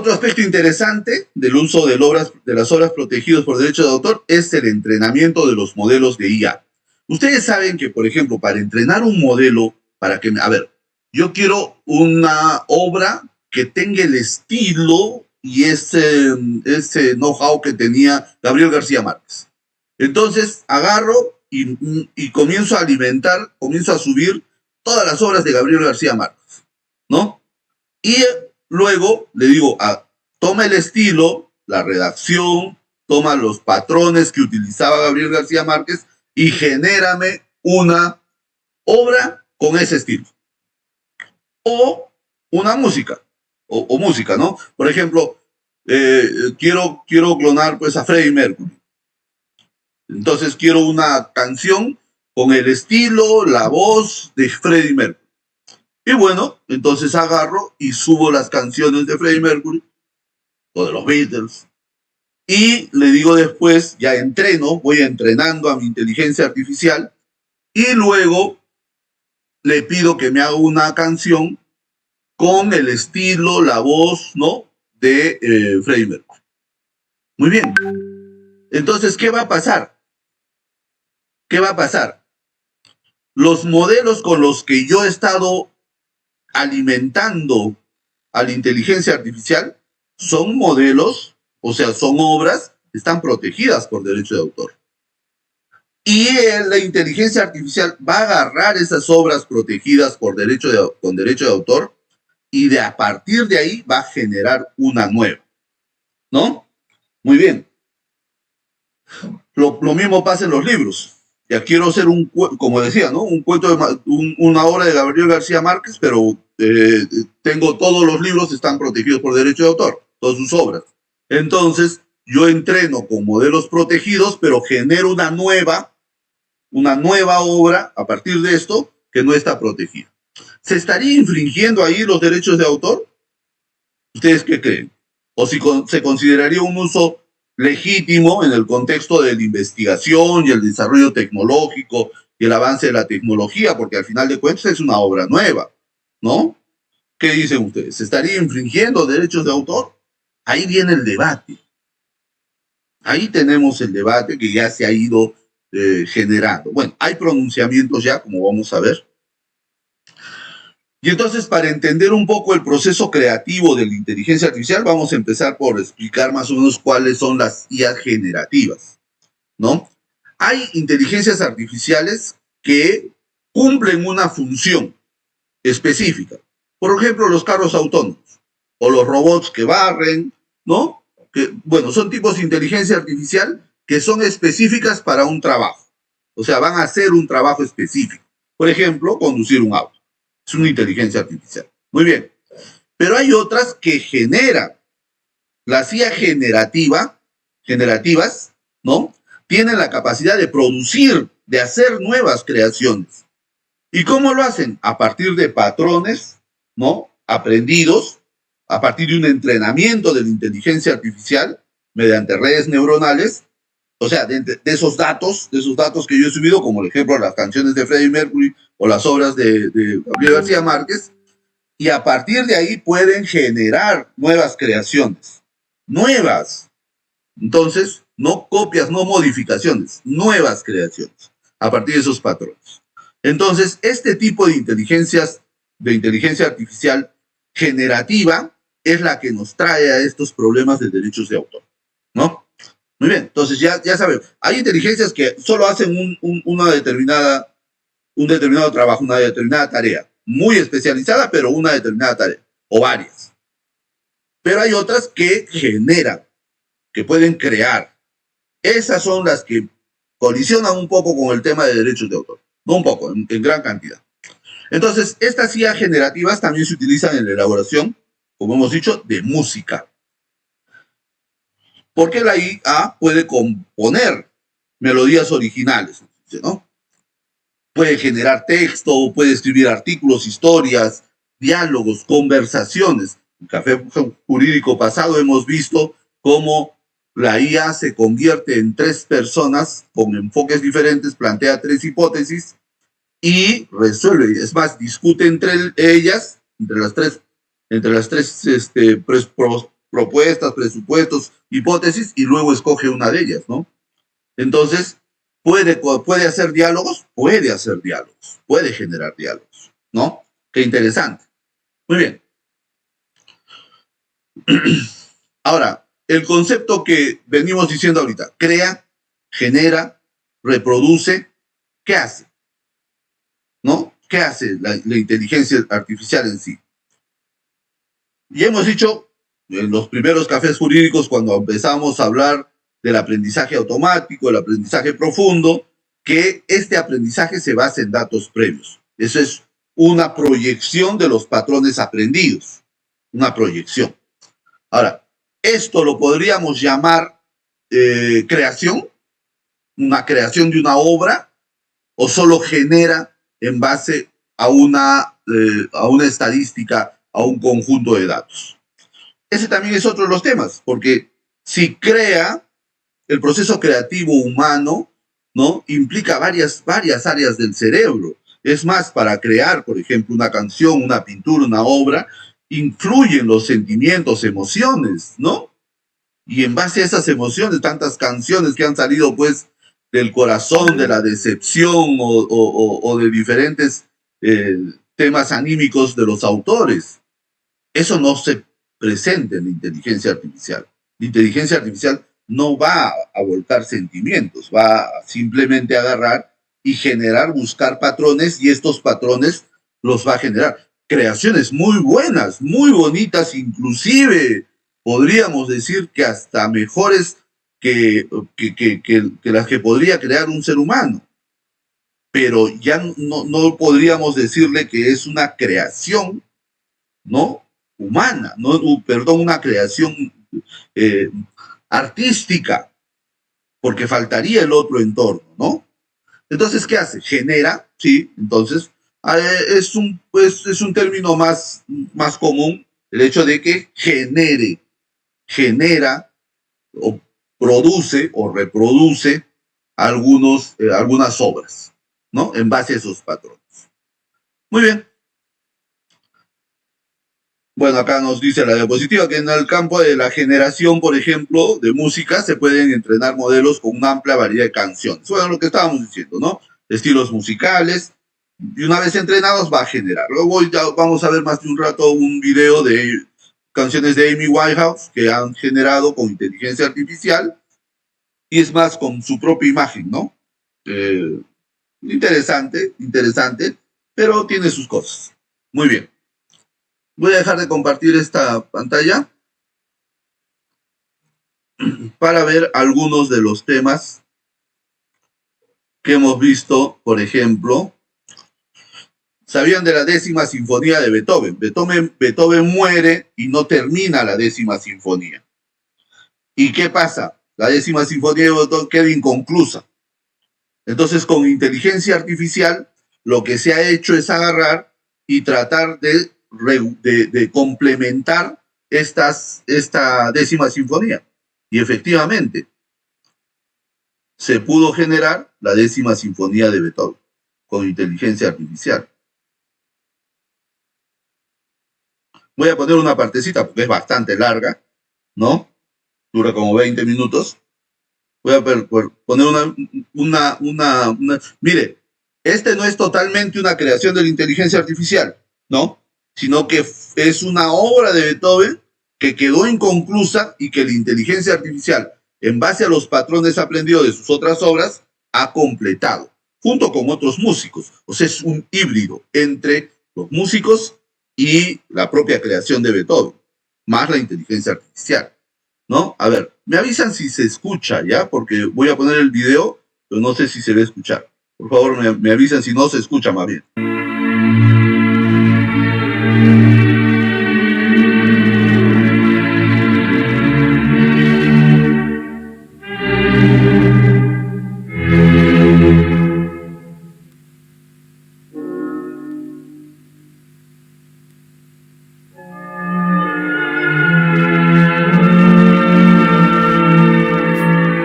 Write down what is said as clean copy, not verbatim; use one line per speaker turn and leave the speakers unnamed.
Otro aspecto interesante del uso de las obras protegidas por derecho de autor es el entrenamiento de los modelos de IA. Ustedes saben que, por ejemplo, para entrenar un modelo, a ver, yo quiero una obra que tenga el estilo y ese know-how que tenía Gabriel García Márquez. Entonces, agarro y comienzo a alimentar, comienzo a subir todas las obras de Gabriel García Márquez, ¿no? Y luego le digo, toma el estilo, la redacción, toma los patrones que utilizaba Gabriel García Márquez y genérame una obra con ese estilo. O una música, o música, ¿no? Por ejemplo, quiero clonar pues a Freddie Mercury. Entonces quiero una canción con el estilo, la voz de Freddie Mercury. Y bueno, entonces agarro y subo las canciones de Freddie Mercury o de los Beatles. Y le digo después, ya entreno, voy entrenando a mi inteligencia artificial y luego le pido que me haga una canción con el estilo, la voz, ¿no? De Freddie Mercury. Muy bien. Entonces, ¿qué va a pasar? ¿Qué va a pasar? Los modelos con los que yo he estado alimentando a la inteligencia artificial son modelos, o sea, son obras que están protegidas por derecho de autor. Y la inteligencia artificial va a agarrar esas obras protegidas con derecho de autor y a partir de ahí va a generar una nueva, ¿no? Muy bien. Lo mismo pasa en los libros. Ya quiero hacer como decía, ¿no? Un cuento una obra de Gabriel García Márquez, pero tengo todos los libros, están protegidos por derecho de autor, todas sus obras. Entonces, yo entreno con modelos protegidos, pero genero una nueva obra a partir de esto que no está protegida. ¿Se estaría infringiendo ahí los derechos de autor? ¿Ustedes qué creen? ¿O si se consideraría un uso legítimo en el contexto de la investigación y el desarrollo tecnológico y el avance de la tecnología? Porque al final de cuentas es una obra nueva, ¿no? ¿Qué dicen ustedes? ¿Se estaría infringiendo derechos de autor? Ahí viene el debate. Ahí tenemos el debate que ya se ha ido generando. Bueno, hay pronunciamientos ya, como vamos a ver. Y entonces, para entender un poco el proceso creativo de la inteligencia artificial, vamos a empezar por explicar más o menos cuáles son las IA generativas, ¿no? Hay inteligencias artificiales que cumplen una función específica. Por ejemplo, los carros autónomos o los robots que barren, ¿no? Bueno, son tipos de inteligencia artificial que son específicas para un trabajo. O sea, van a hacer un trabajo específico. Por ejemplo, conducir un auto. Es una inteligencia artificial. Muy bien. Pero hay otras que generan. Las IA generativas, ¿no? Tienen la capacidad de producir, de hacer nuevas creaciones. ¿Y cómo lo hacen? A partir de patrones, ¿no? Aprendidos, a partir de un entrenamiento de la inteligencia artificial mediante redes neuronales. O sea, de esos datos que yo he subido, como el ejemplo las canciones de Freddie Mercury o las obras de Gabriel García Márquez, y a partir de ahí pueden generar nuevas creaciones. Nuevas. Entonces, no copias, no modificaciones, nuevas creaciones, a partir de esos patrones. Entonces, este tipo de inteligencia artificial generativa es la que nos trae a estos problemas de derechos de autor, ¿no? Muy bien, entonces ya saben, hay inteligencias que solo hacen un determinado trabajo, una determinada tarea, muy especializada, pero una determinada tarea, o varias. Pero hay otras que generan, que pueden crear. Esas son las que colisionan un poco con el tema de derechos de autor, no un poco, en gran cantidad. Entonces, estas IA generativas también se utilizan en la elaboración, como hemos dicho, de música. Porque la IA puede componer melodías originales, ¿no? Puede generar texto, puede escribir artículos, historias, diálogos, conversaciones. En Café Jurídico pasado hemos visto cómo la IA se convierte en tres personas con enfoques diferentes, plantea tres hipótesis y resuelve. Es más, discute entre ellas, entre las tres propuestas, presupuestos, hipótesis, y luego escoge una de ellas, ¿no? Entonces, ¿puede hacer diálogos? Puede hacer diálogos, puede generar diálogos, ¿no? Qué interesante. Muy bien. Ahora, el concepto que venimos diciendo ahorita, crea, genera, reproduce, ¿qué hace? ¿No? ¿Qué hace la inteligencia artificial en sí? Y hemos dicho en los primeros cafés jurídicos, cuando empezamos a hablar del aprendizaje automático, el aprendizaje profundo, que este aprendizaje se basa en datos previos. Eso es una proyección de los patrones aprendidos, una proyección. Ahora, esto lo podríamos llamar creación, una creación de una obra, o solo genera en base a una estadística, a un conjunto de datos. Ese también es otro de los temas, porque si crea, el proceso creativo humano, ¿no?, implica varias áreas del cerebro. Es más, para crear, por ejemplo, una canción, una pintura, una obra, influyen los sentimientos, emociones, ¿no? Y en base a esas emociones, tantas canciones que han salido, pues, del corazón, de la decepción o de diferentes temas anímicos de los autores. Eso no se presenta en la inteligencia artificial. La inteligencia artificial no va a volcar sentimientos, va simplemente a agarrar y generar, buscar patrones, y estos patrones los va a generar. Creaciones muy buenas, muy bonitas, inclusive podríamos decir que hasta mejores que las que podría crear un ser humano. Pero ya no podríamos decirle que es una creación, ¿no?, humana, no, perdón, una creación artística, porque faltaría el otro entorno, ¿no? Entonces, ¿qué hace? Genera, sí, entonces es un término más común, el hecho de que genera o produce o reproduce algunas obras, ¿no?, en base a esos patrones. Muy bien. Bueno, acá nos dice la diapositiva que en el campo de la generación, por ejemplo, de música, se pueden entrenar modelos con una amplia variedad de canciones. Bueno, lo que estábamos diciendo, ¿no? Estilos musicales, y una vez entrenados va a generar. Luego ya vamos a ver más de un rato un video de canciones de Amy Winehouse que han generado con inteligencia artificial, y es más, con su propia imagen, ¿no? Interesante, pero tiene sus cosas. Muy bien. Voy a dejar de compartir esta pantalla para ver algunos de los temas que hemos visto. Por ejemplo, ¿sabían de la 10ª sinfonía de Beethoven? Beethoven muere y no termina la 10ª sinfonía. ¿Y qué pasa? La 10ª sinfonía de Beethoven queda inconclusa. Entonces, con inteligencia artificial, lo que se ha hecho es agarrar y tratar de complementar esta 10ª sinfonía. Y efectivamente, se pudo generar la 10ª sinfonía de Beethoven con inteligencia artificial. Voy a poner una partecita porque es bastante larga, ¿no? Dura como 20 minutos. Voy a poner una. Mire, este no es totalmente una creación de la inteligencia artificial, ¿no?, sino que es una obra de Beethoven que quedó inconclusa y que la inteligencia artificial, en base a los patrones aprendidos de sus otras obras, ha completado, junto con otros músicos. O sea, es un híbrido entre los músicos y la propia creación de Beethoven, más la inteligencia artificial, ¿no? A ver, me avisan si se escucha, ¿ya? Porque voy a poner el video, pero no sé si se va a escuchar. Por favor, me avisan si no se escucha más bien.